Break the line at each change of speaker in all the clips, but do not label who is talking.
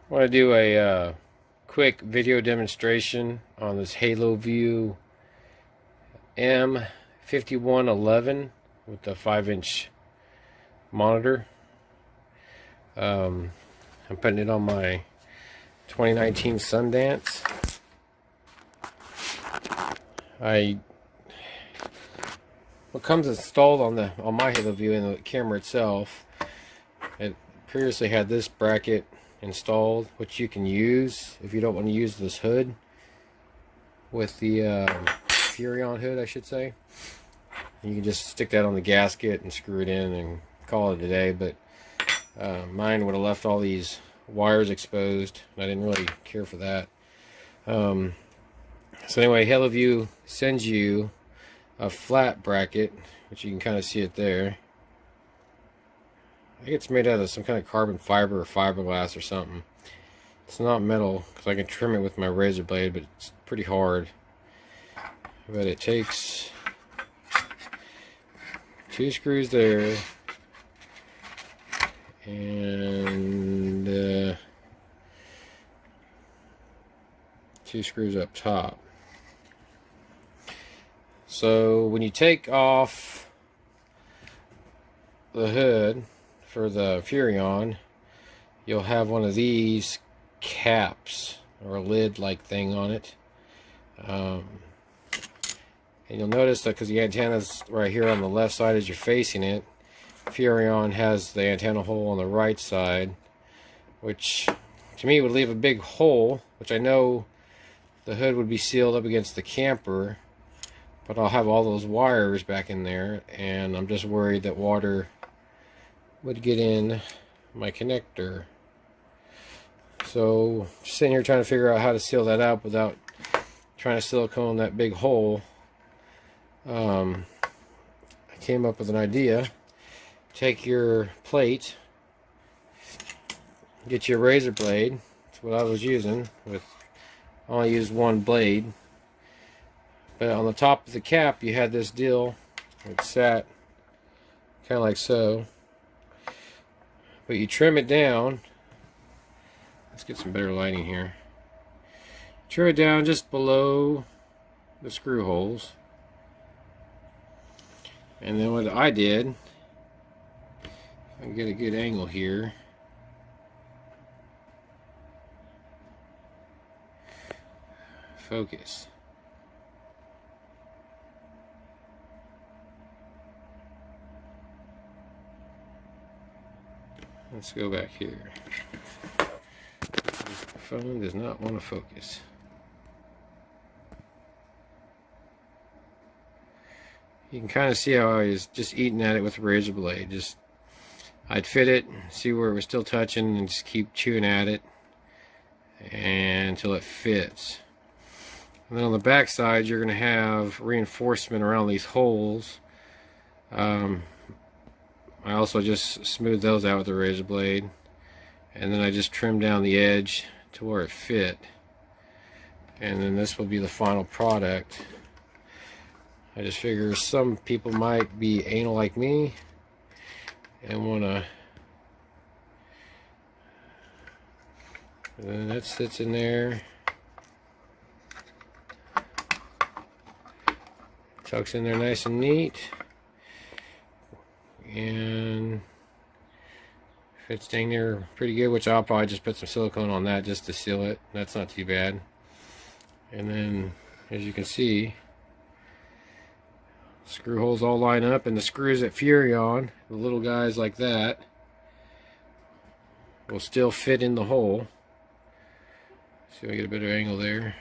I want to do a quick video demonstration on this Haloview MC5111 with the 5-inch monitor. I'm putting it on my 2019 Sundance. What comes installed on my Haloview in the camera itself, it previously had this bracket installed, which you can use if you don't want to use this hood with the Furrion hood, I should say. You can just stick that on the gasket and screw it in and call it a day, but mine would have left all these wires exposed, and I didn't really care for that. So anyway, Haloview sends you a flat bracket, which you can kind of see it there. I think it's made out of some kind of carbon fiber or fiberglass or something. It's not metal because I can trim it with my razor blade, but it's pretty hard. But it takes 2 screws there and 2 screws up top. So when you take off the hood for the Furrion, you'll have one of these caps or a lid like thing on it, and you'll notice that because the antenna's right here on the left side as you're facing it, Furrion has the antenna hole on the right side, which to me would leave a big hole, which I know the hood would be sealed up against the camper, but I'll have all those wires back in there, and I'm just worried that water would get in my connector. So just sitting here trying to figure out how to seal that up without trying to silicone that big hole. I came up with an idea. Take your plate, get your razor blade. That's what I was using. I only used one blade. But on the top of the cap you had this deal. It sat kind of like so. But you trim it down. Let's get some better lighting here. Trim it down just below the screw holes. And then what I did, I can get a good angle here. Focus. Let's go back here. The phone does not want to focus. You can kind of see how I was just eating at it with a razor blade. I'd fit it, see where it was still touching, and just keep chewing at it until it fits. And then on the back side, you're going to have reinforcement around these holes. I also just smoothed those out with a razor blade, and then I just trimmed down the edge to where it fit, and then this will be the final product. I just figure some people might be anal like me and wanna, and then that sits in there, tucks in there nice and neat, and fits dang near pretty good, which I'll probably just put some silicone on that just to seal it. That's not too bad. And then as you can see, screw holes all line up, and the screws at Furrion, the little guys like that, will still fit in the hole. See if I get a better angle there.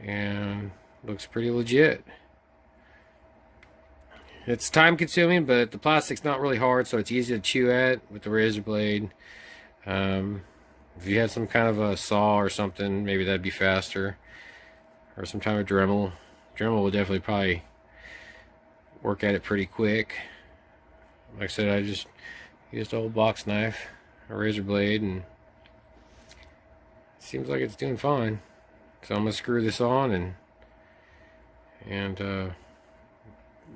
And looks pretty legit. It's time consuming, but the plastic's not really hard, so it's easy to chew at with the razor blade. If you had some kind of a saw or something, maybe that'd be faster, or some kind of Dremel. Dremel would definitely probably work at it pretty quick. Like I said, I just used an old box knife, a razor blade, and it seems like it's doing fine. So I'm gonna screw this on and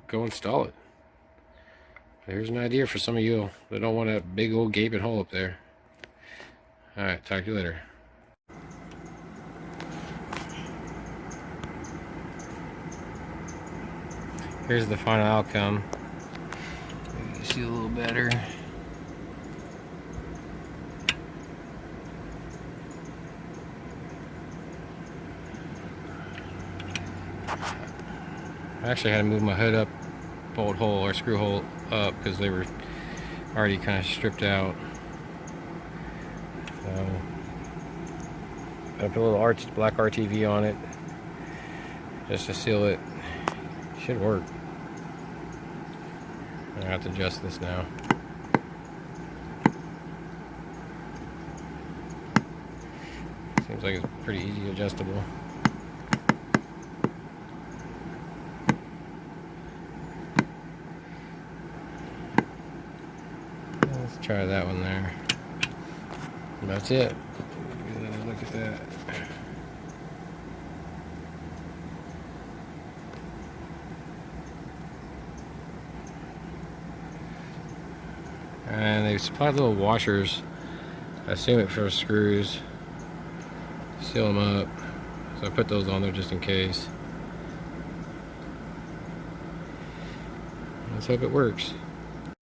go install it. There's an idea for some of you that don't want a big old gaping hole up there. Alright, talk to you later. Here's the final outcome. You see a little better. I actually had to move my hood up, bolt hole or screw hole up, because they were already kind of stripped out. So I put a little black RTV on it just to seal it. Should work. I have to adjust this now. Seems like it's pretty easy adjustable. Let's try that one there. And that's it. Look at that. And they supplied little washers. I assume it for screws. Seal them up. So I put those on there just in case. Let's hope it works.